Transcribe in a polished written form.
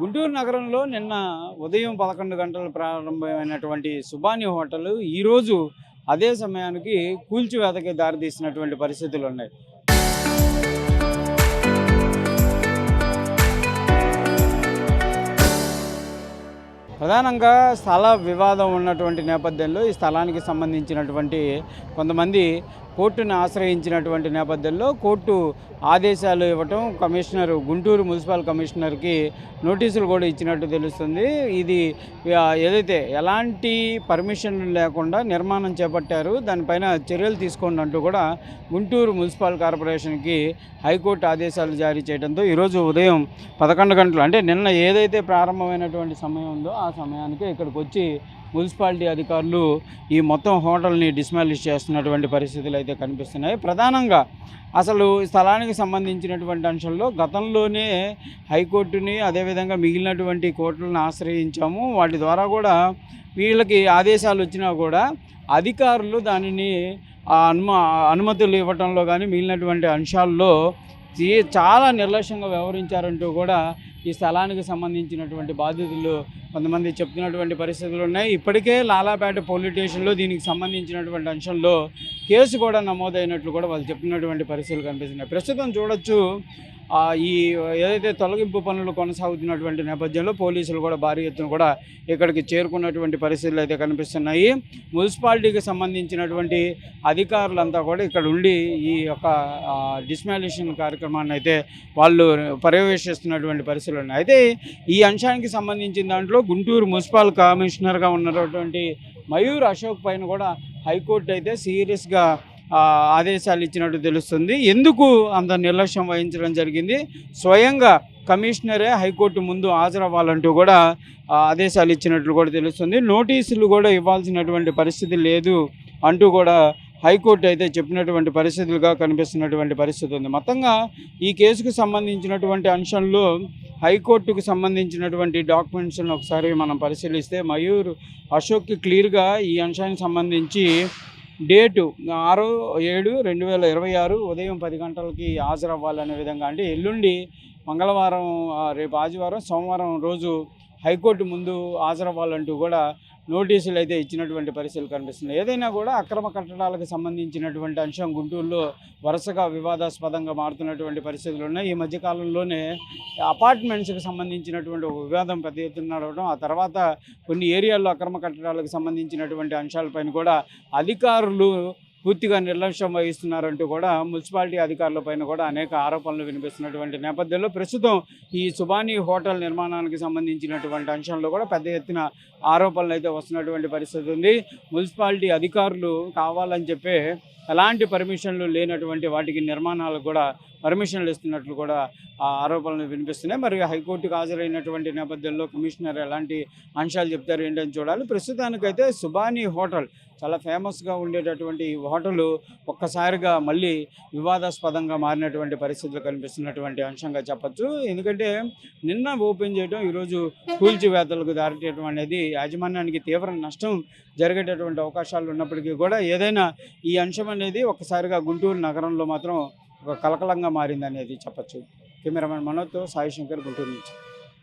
గుంటూరు నగరంలో నిన్న ఉదయం 11 గంటలు ప్రారంభమైనటువంటి సుబాని హోటల్ ఈరోజు అదే సమయానికి కూల్చివేతకి దారితీసినటువంటి పరిస్థితులు ఉన్నాయి. ప్రధానంగా స్థల వివాదం ఉన్నటువంటి నేపథ్యంలో ఈ స్థలానికి సంబంధించినటువంటి కొంతమంది కోర్టును ఆశ్రయించినటువంటి నేపథ్యంలో కోర్టు ఆదేశాలు ఇవ్వటం, గుంటూరు మున్సిపల్ కమిషనర్కి నోటీసులు కూడా ఇచ్చినట్టు తెలుస్తుంది. ఇది ఏదైతే ఎలాంటి పర్మిషన్లు లేకుండా నిర్మాణం చేపట్టారు, దానిపైన చర్యలు తీసుకోండి అంటూ కూడా గుంటూరు మున్సిపల్ కార్పొరేషన్కి హైకోర్టు ఆదేశాలు జారీ చేయడంతో ఈరోజు ఉదయం 11 గంటలు అంటే నిన్న ఏదైతే ప్రారంభమైనటువంటి సమయం ఉందో ఆ సమయానికి ఇక్కడికి వచ్చి మున్సిపాలిటీ అధికారులు ఈ మొత్తం హోటల్ని డిస్మాలిష్ చేస్తున్నటువంటి పరిస్థితులు అయితే కనిపిస్తున్నాయి. ప్రధానంగా అసలు స్థలానికి సంబంధించినటువంటి అంశంలో గతంలోనే హైకోర్టుని అదేవిధంగా మిగిలినటువంటి కోర్టులను ఆశ్రయించాము. వాటి ద్వారా కూడా వీళ్ళకి ఆదేశాలు వచ్చినా కూడా అధికారులు దానిని అనుమతులు ఇవ్వటంలో కానీ మిగిలినటువంటి అంశాల్లో చాలా నిర్లక్ష్యంగా వ్యవహరించారంటూ కూడా ఈ స్థలానికి సంబంధించినటువంటి బాధితులు కొంతమంది చెప్తున్నటువంటి పరిస్థితులు ఉన్నాయి. ఇప్పటికే లాలాపేట పోలీస్ స్టేషన్లో దీనికి సంబంధించినటువంటి అంశంలో కేసు కూడా నమోదైనట్లు కూడా వాళ్ళు చెప్తున్నటువంటి పరిస్థితులు కనిపిస్తున్నాయి. ప్రస్తుతం చూడొచ్చు ఈ ఏదైతే తొలగింపు పనులు కొనసాగుతున్నటువంటి నేపథ్యంలో పోలీసులు కూడా భారీ ఎత్తున కూడా ఇక్కడికి చేరుకున్నటువంటి పరిస్థితులు అయితే కనిపిస్తున్నాయి. మున్సిపాలిటీకి సంబంధించినటువంటి అధికారులంతా కూడా ఇక్కడ ఉండి ఈ యొక్క డిస్మాలిషన్ కార్యక్రమాన్ని అయితే వాళ్ళు పర్యవేక్షిస్తున్నటువంటి పరిస్థితులు ఉన్నాయి. అయితే ఈ అంశానికి సంబంధించిన దాంట్లో గుంటూరు మున్సిపల్ కమిషనర్గా ఉన్నటువంటి మయూర్ అశోక్ పైన కూడా హైకోర్టు అయితే సీరియస్గా ఆదేశాలు ఇచ్చినట్టు తెలుస్తుంది. ఎందుకు అంత నిర్లక్ష్యం వహించడం జరిగింది, స్వయంగా కమిషనరే హైకోర్టు ముందు హాజరవ్వాలంటూ కూడా ఆదేశాలు ఇచ్చినట్లు కూడా తెలుస్తుంది. నోటీసులు కూడా ఇవ్వాల్సినటువంటి పరిస్థితి లేదు అంటూ కూడా హైకోర్టు అయితే చెప్పినటువంటి పరిస్థితులుగా కనిపిస్తున్నటువంటి పరిస్థితి ఉంది. మొత్తంగా ఈ కేసుకు సంబంధించినటువంటి అంశంలో హైకోర్టుకు సంబంధించినటువంటి డాక్యుమెంట్స్ను ఒకసారి మనం పరిశీలిస్తే మయూర్ అశోక్కి క్లియర్గా ఈ అంశానికి సంబంధించి డేటు 6/7/2026 ఉదయం 10 గంటలకి హాజరవ్వాలనే విధంగా, అంటే ఎల్లుండి మంగళవారం, రేపు ఆదివారం, సోమవారం రోజు హైకోర్టు ముందు హాజరవ్వాలంటూ కూడా నోటీసులు అయితే ఇచ్చినటువంటి పరిస్థితులు కనిపిస్తున్నాయి. ఏదైనా కూడా అక్రమ కట్టడాలకు సంబంధించినటువంటి అంశం గుంటూరులో వరుసగా వివాదాస్పదంగా మారుతున్నటువంటి పరిస్థితులు ఉన్నాయి. ఈ మధ్యకాలంలోనే అపార్ట్మెంట్స్కి సంబంధించినటువంటి వివాదం పెద్ద ఎత్తున నడవడం, ఆ తర్వాత కొన్ని ఏరియాల్లో అక్రమ కట్టడాలకు సంబంధించినటువంటి అంశాలపైన కూడా అధికారులు పూర్తిగా నిర్లక్ష్యం వహిస్తున్నారంటూ కూడా మున్సిపాలిటీ అధికారులపైన కూడా అనేక ఆరోపణలు వినిపిస్తున్నటువంటి నేపథ్యంలో ప్రస్తుతం ఈ సుబాని హోటల్ నిర్మాణానికి సంబంధించినటువంటి అంశంలో కూడా పెద్ద ఎత్తున ఆరోపణలు అయితే వస్తున్నటువంటి పరిస్థితి ఉంది. మున్సిపాలిటీ అధికారులు కావాలని చెప్పి ఎలాంటి పర్మిషన్లు లేనటువంటి వాటికి నిర్మాణాలకు కూడా పర్మిషన్లు ఇస్తున్నట్లు కూడా ఆరోపణలు వినిపిస్తున్నాయి. మరి హైకోర్టుకు హాజరైనటువంటి నేపథ్యంలో కమిషనర్ ఎలాంటి అంశాలు చెప్తారు ఏంటని చూడాలి. ప్రస్తుతానికైతే సుబాని హోటల్ చాలా ఫేమస్గా ఉండేటటువంటి హోటలు ఒక్కసారిగా మళ్ళీ వివాదాస్పదంగా మారినటువంటి పరిస్థితులు కనిపిస్తున్నటువంటి అంశంగా చెప్పచ్చు. ఎందుకంటే నిన్న ఓపెన్ చేయడం, ఈరోజు కూల్చివేతలకు దారితీయడం అనేది యాజమాన్యానికి తీవ్ర నష్టం జరిగేటటువంటి అవకాశాలు ఉన్నప్పటికీ కూడా ఏదైనా ఈ అంశం అనేది ఒక్కసారిగా గుంటూరు నగరంలో మాత్రం ఒక కలకలంగా మారిందనేది చెప్పచ్చు. కెమెరామెన్ మనోజ్తో సాయి శంకర్, గుంటూరు నుంచి.